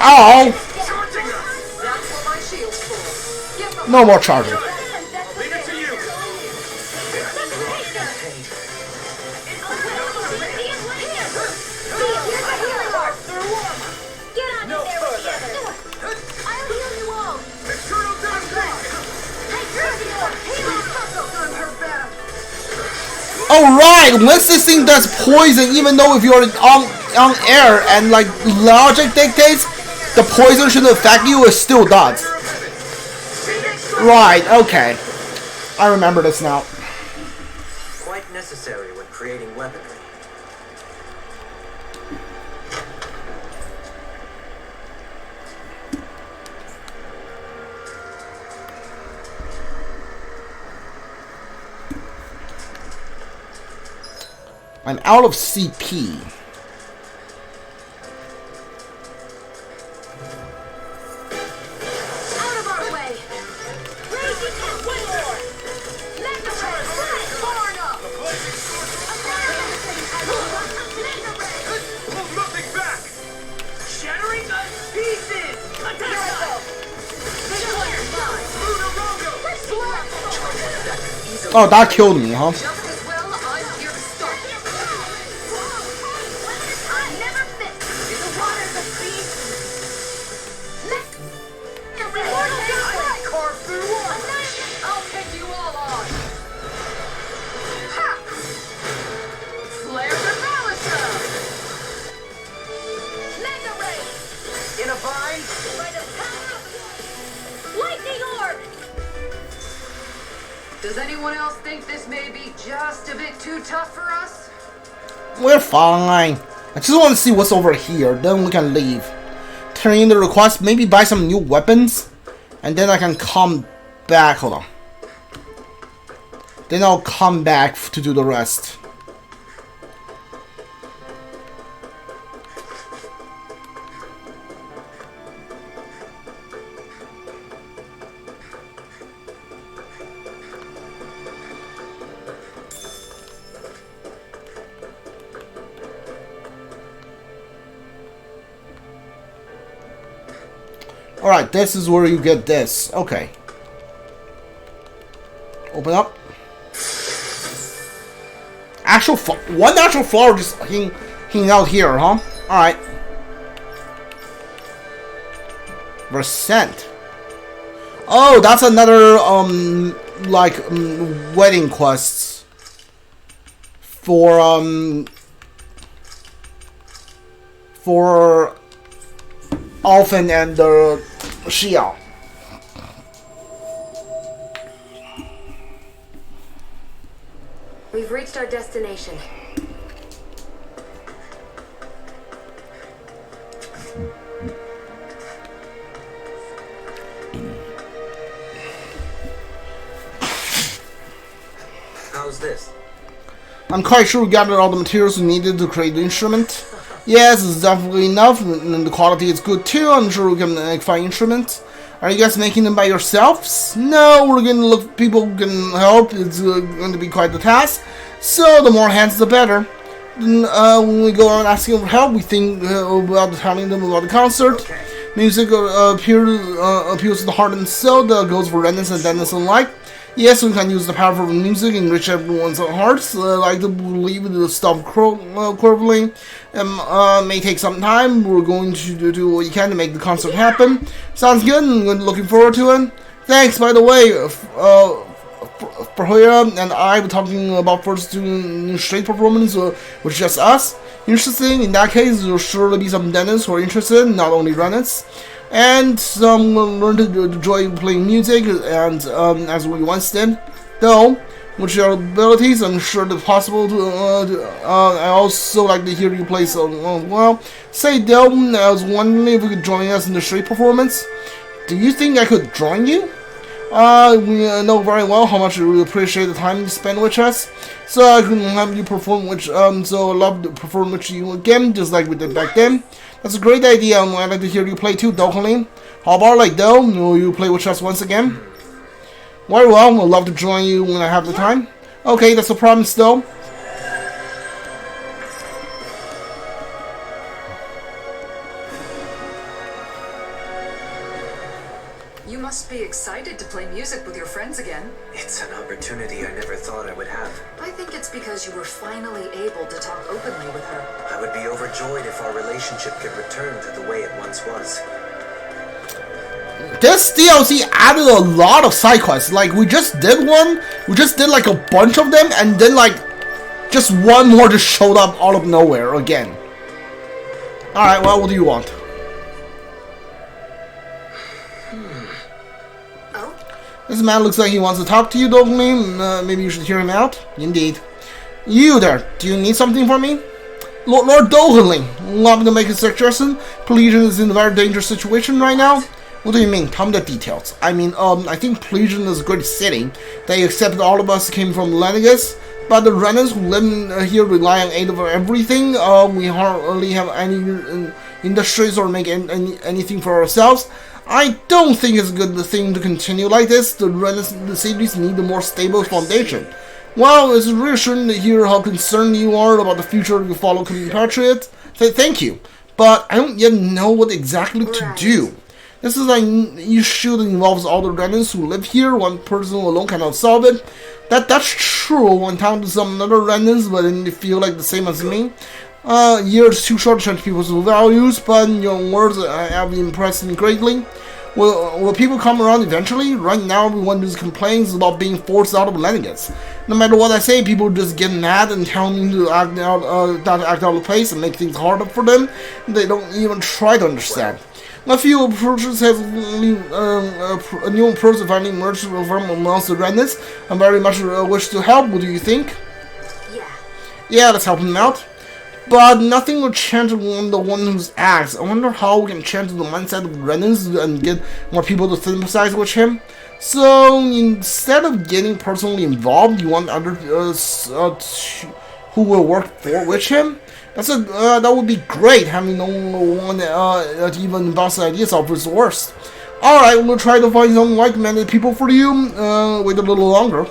Ow! No more charging. Alright, once this thing does poison, even though if you're on air and like logic dictates, the poison shouldn't affect you, it still does. Right, okay. I remember this now. Quite necessary when creating weaponry. I'm out of CP. Out of our way. Raging at one more. Mega ray. Far enough. Hold nothing back. Shattering us pieces. Oh, that killed me, huh? Does anyone else think this may be just a bit too tough for us? We're fine. I just want to see what's over here, then we can leave. Turn in the request, maybe buy some new weapons, and then I can come back. Hold on. Then I'll come back to do the rest. Alright, this is where you get this. Okay. Open up. One actual flower just hanging out here, huh? Alright. Percent. Oh, that's another, wedding quests. For Alphen and Shia. We've reached our destination. How's this? I'm quite sure we gathered all the materials we needed to create the instrument. Yes, it's definitely enough, and the quality is good too. I'm sure we can make fine instruments. Are you guys making them by yourselves? No, we're going to look. People can help. It's going to be quite the task. So the more hands, the better. Then, when we go around asking for help, we think about telling them about the concert. Okay. Music appeals to the heart and soul. That goes for Renans and Dahnan alike. Yes, we can use the power of music and enrich everyone's hearts. I like to believe it will stop quarreling. May take some time. We're going to do what we can to make the concert happen. Sounds good. I'm looking forward to it. Thanks, by the way. Berseria and I were talking about first doing straight performance with just us. Interesting. In that case, there'll surely be some Dahnan who are interested, not only Renans. And some learn to enjoy playing music, and as we once did. Though, with your abilities, I'm sure it's possible to. I also like to hear you play some. Well, say though, I was wondering if you could join us in the street performance. Do you think I could join you? We know very well how much you appreciate the time you spend with us. So I can have you perform with. So I'd love to perform with you again, just like we did back then. That's a great idea, and I'd like to hear you play too, Dokkanin. How about like though? Will you play with us once again? Very well, I'd love to join you when I have the time. Okay, that's a promise though. You must be excited to play music with your friends again. It's an opportunity I never thought I would have. I think it's because you were finally able to talk openly with her. I would be overjoyed if our relationship could return to the way it once was. This DLC added a lot of side quests. Like, we just did one, we just did like a bunch of them, and then like just one more just showed up out of nowhere again. Alright, well, what do you want? Oh? This man looks like he wants to talk to you, Dogme. Maybe you should hear him out. Indeed. You there, do you need something from me? Lord Doherling, allow me to make a suggestion. Pelagian is in a very dangerous situation right now. What do you mean? Tell me the details. I mean, I think Pelagian is a great city. They accepted all of us came from Lenegus, but the Renans who live here rely on aid of everything. We hardly have any industries or make anything for ourselves. I don't think it's a good thing to continue like this. The cities need a more stable foundation. Well, it's reassuring to hear how concerned you are about the future of your fellow compatriots. Thank you, but I don't yet know what exactly to do. This is an issue that involves all the Renans who live here. One person alone cannot solve it. That's true when talking to some other Renans, but then they feel like the same as me. Years too short to change people's values, but your words have impressed me greatly. Will people come around eventually? Right now, everyone just complains about being forced out of Lenegus. No matter what I say, people just get mad and tell me to act out of place and make things harder for them. They don't even try to understand. A few approaches have a new approach finally emerged from amongst the Renans. I very much wish to help. What do you think? Yeah, let's help him out. But nothing will change on the one who's acts. I wonder how we can change the mindset of Renans and get more people to sympathize with him. So instead of getting personally involved, you want others who will work with him. That would be great. Having no one that even bounce ideas off is worst. Alright, we'll try to find some like-minded people for you. Wait a little longer.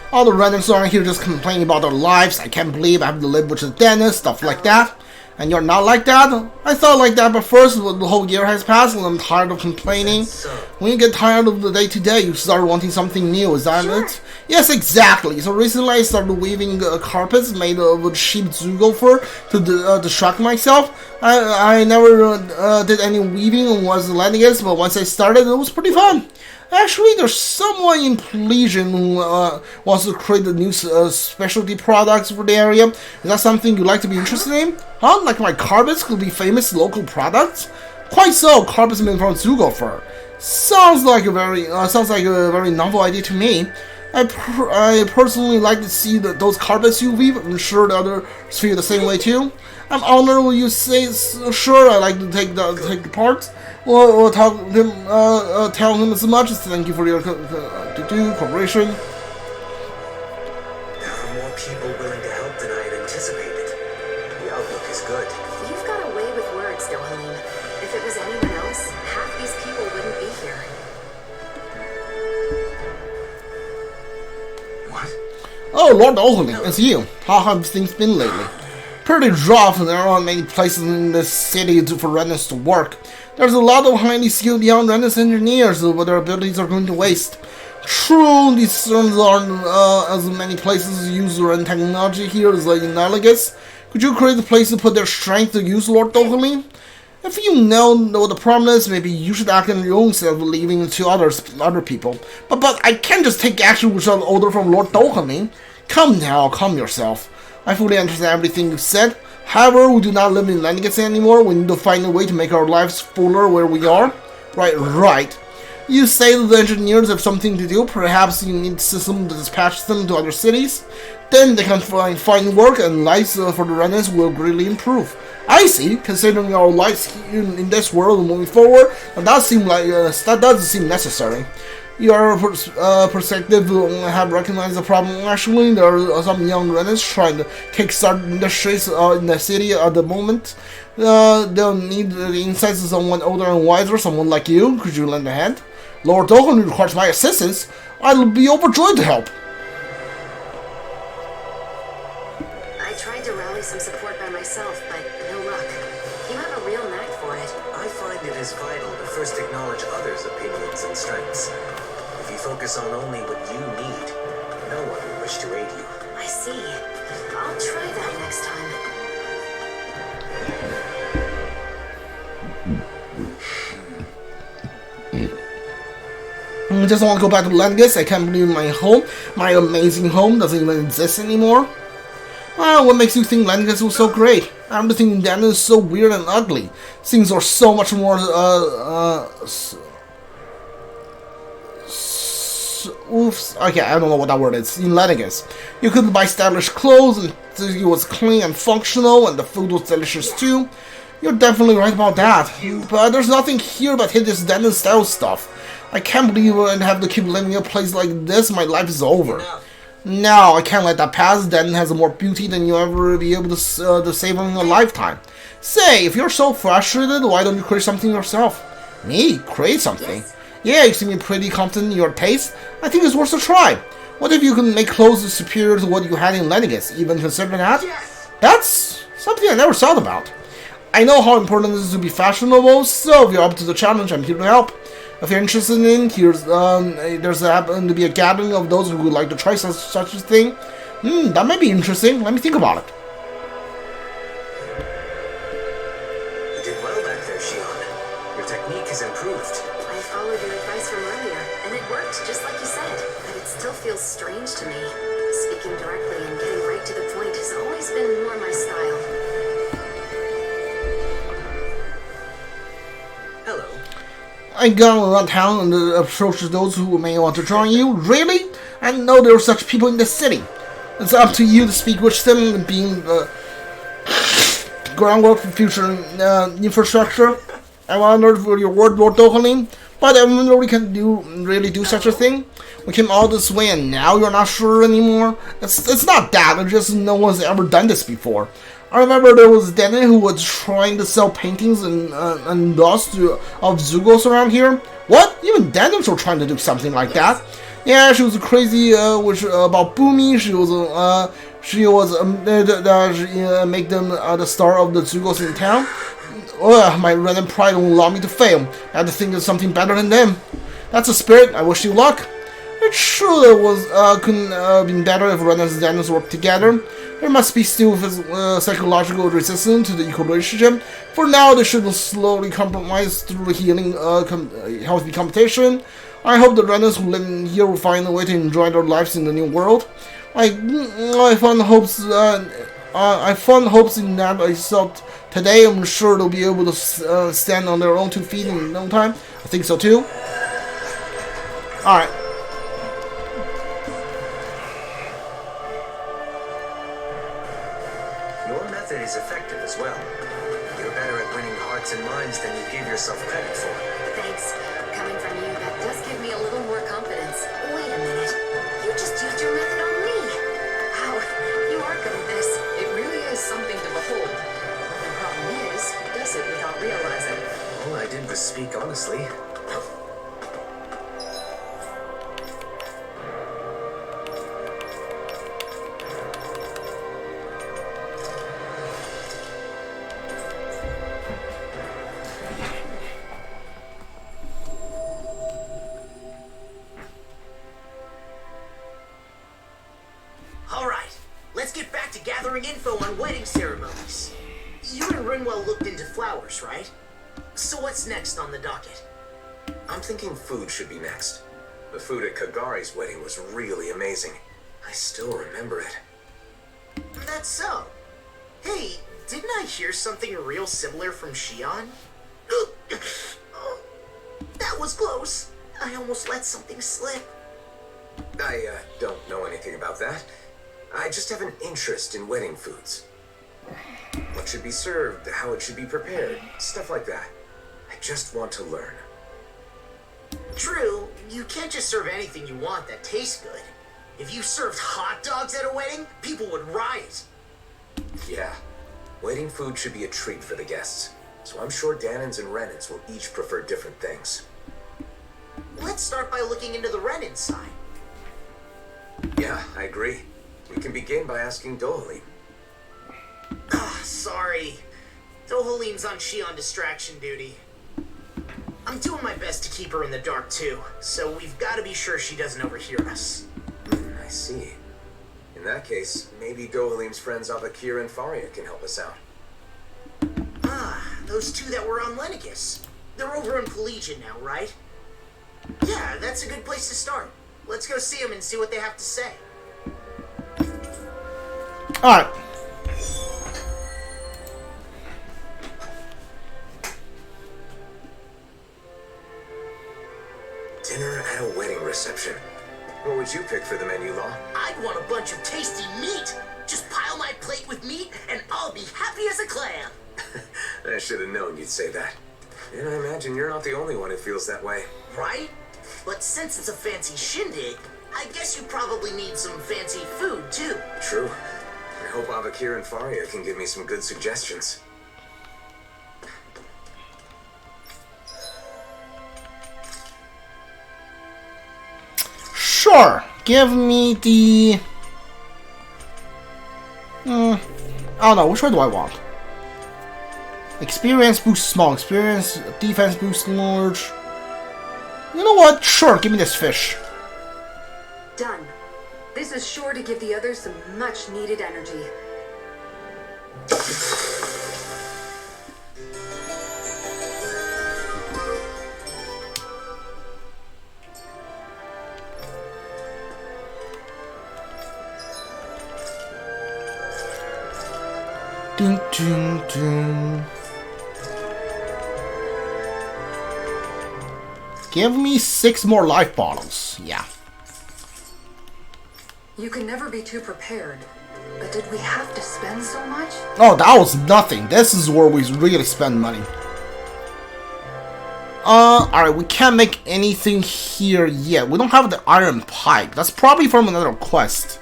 All the Renans are here just complaining about their lives. I can't believe I have to live with a dentist, stuff like that. And you're not like that? I thought like that, but first, the whole year has passed and I'm tired of complaining. When you get tired of the day-to-day, you start wanting something new, is that it? Yes, exactly. So recently I started weaving carpets made of sheep zugo fur to distract myself. I never did any weaving and was Lenegus, but once I started, it was pretty fun. Actually, there's someone in Pelagian who wants to create the new specialty products for the area. Is that something you'd like to be interested in? Huh? Like my carpets could be famous local products? Quite so. Carpets made from zugo fur. Sounds like a very novel idea to me. I personally like to see those carpets you weave. I'm sure the others feel the same way too. I'm honored when you say sure. I like to take the parts. We'll tell him as much as thank you for your cooperation. There are more people willing to help than I had anticipated. The outlook is good. You've got a way with words, Dohalim. If it was anyone else, half these people wouldn't be here. What? Oh, Lord Dohalim, it's you. How have things been lately? Pretty rough, and there aren't many places in this city for Renans to work. There's a lot of highly skilled young Renans engineers, but their abilities are going to waste. True, these firms aren't as many places use Ren technology here as in Lenegus. Could you create a place to put their strength to use, Lord Doherty? If you know what the problem is, maybe you should act on your own instead of leaving it to other people. But I can't just take action without order from Lord Doherty. Come now, calm yourself. I fully understand everything you've said. However, we do not live in Lenegus anymore. We need to find a way to make our lives fuller where we are. Right. You say that the engineers have something to do. Perhaps you need a system to dispatch them to other cities. Then they can find work and lives for the Renans will greatly improve. I see. Considering our lives in this world moving forward, that does seem necessary. Your perspective have recognized the problem. Actually, there are some young Renans trying to kickstart industries in the city at the moment. They'll need the insights of someone older and wiser, someone like you. Could you lend a hand? Lord Dahnan requires my assistance. I'll be overjoyed to help. I tried to rally some support by myself, but no luck. You have a real knack for it. I find it is vital to first acknowledge others' opinions and strengths. If you focus on only what you need, no one will wish to aid you. I see. I'll try that next time. I just want to go back to Lengus. I can't believe my amazing home, doesn't even exist anymore. Well, what makes you think Lengus was so great? I'm just thinking Dahnan is so weird and ugly. Things are so much more, oops, okay, I don't know what that word is. In Lengus, you could buy stylish clothes, and it was clean and functional, and the food was delicious too. You're definitely right about that. But there's nothing here but hideous Dahnan style stuff. I can't believe I'd have to keep living in a place like this. My life is over. No, I can't let that pass. Dahnan has more beauty than you'll ever be able to savor in a lifetime. Say, if you're so frustrated, why don't you create something yourself? Me? Create something? Yes. Yeah, you seem pretty confident in your taste. I think it's worth a try. What if you can make clothes superior to what you had in Lengus? Even consider that? Yes! That's something I never thought about. I know how important it is to be fashionable, so if you're up to the challenge, I'm here to help. If you're interested in, there's happen to be a gathering of those who would like to try such a thing. That might be interesting. Let me think about it. You did well back there, Shion. Your technique has improved. I followed your advice from earlier, and it worked just like you said. But it still feels strange to me. Speaking directly and getting right to the point has always been more my style. Hello. I go around town and approach those who may want to join you. Really? I didn't know there were such people in the city. It's up to you to speak with them and being groundwork for future infrastructure. I wonder for your word, Lord Dahnan, but I wonder we can really do such a thing. We came all this way and now you're not sure anymore. It's not that. It's just no one's ever done this before. I remember there was Dahnan who was trying to sell paintings and dust of Zugos around here. What? Even Dahnan were trying to do something like that. Yeah, she was crazy about Boomy. She make them the star of the Zugos in town. My Renan pride won't allow me to fail. I have to think of something better than them. That's a spirit. I wish you luck. It surely couldn't been better if Renans and Dahnan worked together. There must be still psychological resistance to the equal relationship. For now, they should slowly compromise through healing, healthy competition. I hope the Renans who live in here will find a way to enjoy their lives in the new world. I fond hopes in that I saw today. I'm sure they'll be able to stand on their own 2 feet in no time. I think so too. Alright. Your method is effective as well. You're better at winning hearts and minds than you give yourself credit for. Thanks. Coming from you, that does give me a little more confidence. Wait a minute. You just used your method on me. Wow, you are good at this. It really is something to behold. The problem is, he does it without realizing. All I did was speak honestly. Info on wedding ceremonies. You and Rinwell looked into flowers, right? So what's next on the docket? I'm thinking food should be next. The food at Kagari's wedding was really amazing. I still remember it. That's so. Hey, didn't I hear something real similar from Shion? Oh, that was close. I almost let something slip. I don't know anything about that. I just have an interest in wedding foods. What should be served, how it should be prepared, stuff like that. I just want to learn. True, you can't just serve anything you want that tastes good. If you served hot dogs at a wedding, people would riot. Yeah. Wedding food should be a treat for the guests. So I'm sure Dahnans and Renans will each prefer different things. Let's start by looking into the Renan side. Yeah, I agree. We can begin by asking Dohalim. Sorry. Dohalim's on Shion distraction duty. I'm doing my best to keep her in the dark too, so we've got to be sure she doesn't overhear us. I see. In that case, maybe Dohalim's friends Avakir and Faria can help us out. Those two that were on Lenegus. They're over in Pelagian now, right? Yeah, that's a good place to start. Let's go see them and see what they have to say. Alright. Dinner at a wedding reception. What would you pick for the menu, Law? I'd want a bunch of tasty meat. Just pile my plate with meat and I'll be happy as a clam. I should have known you'd say that. And I imagine you're not the only one who feels that way. Right? But since it's a fancy shindig, I guess you probably need some fancy food too. True. I hope Avakir and Faria can give me some good suggestions. Sure. Give me the... I don't know. Which one do I want? Experience boost small. Experience defense boost large. You know what? Sure. Give me this fish. Done. This is sure to give the others some much needed energy. Dun, dun, dun. Give me 6 more life bottles. Yeah. You can never be too prepared. But did we have to spend so much? Oh, that was nothing. This is where we really spend money. Alright, we can't make anything here yet. We don't have the iron pipe. That's probably from another quest.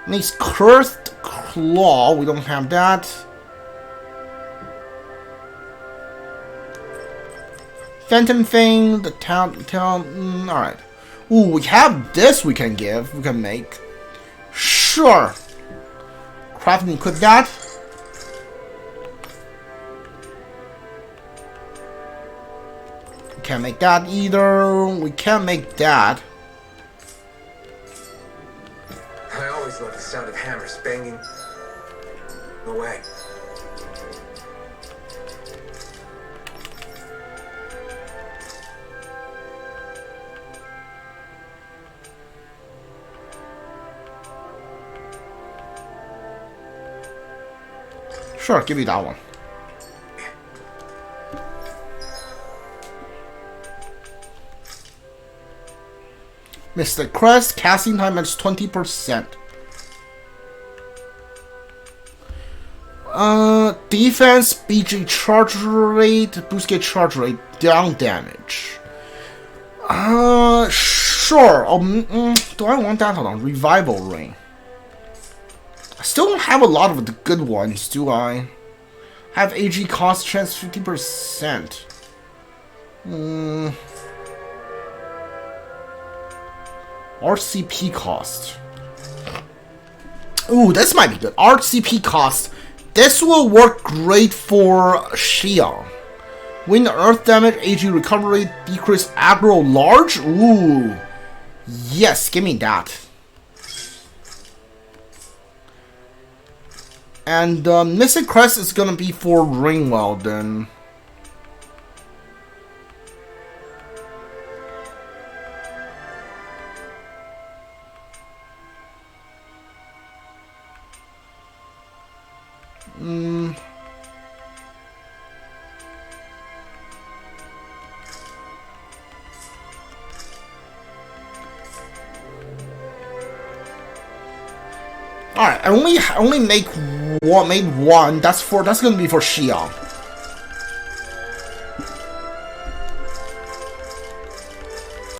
Needs cursed claw. We don't have that. Phantom thing. The town. Alright. Ooh, we have this we can give. We can make. Sure. Craft and equip that. We can't make that either. We can't make that. I always love the sound of hammers banging away. Sure, give you that one. Mr. Crest, casting time is 20%. Defense, BG charge rate, boost get charge rate, down damage. Sure. Do I want that? Hold on. Revival ring. I still don't have a lot of the good ones, do I? Have AG cost chance 50%. RCP cost. Ooh, this might be good. RCP cost. This will work great for Shion. Win earth damage, AG recovery, decrease aggro large. Ooh. Yes, give me that. And Mystic Crest is gonna be for Ringwell then. Alright, I only made one. That's gonna be for Shion.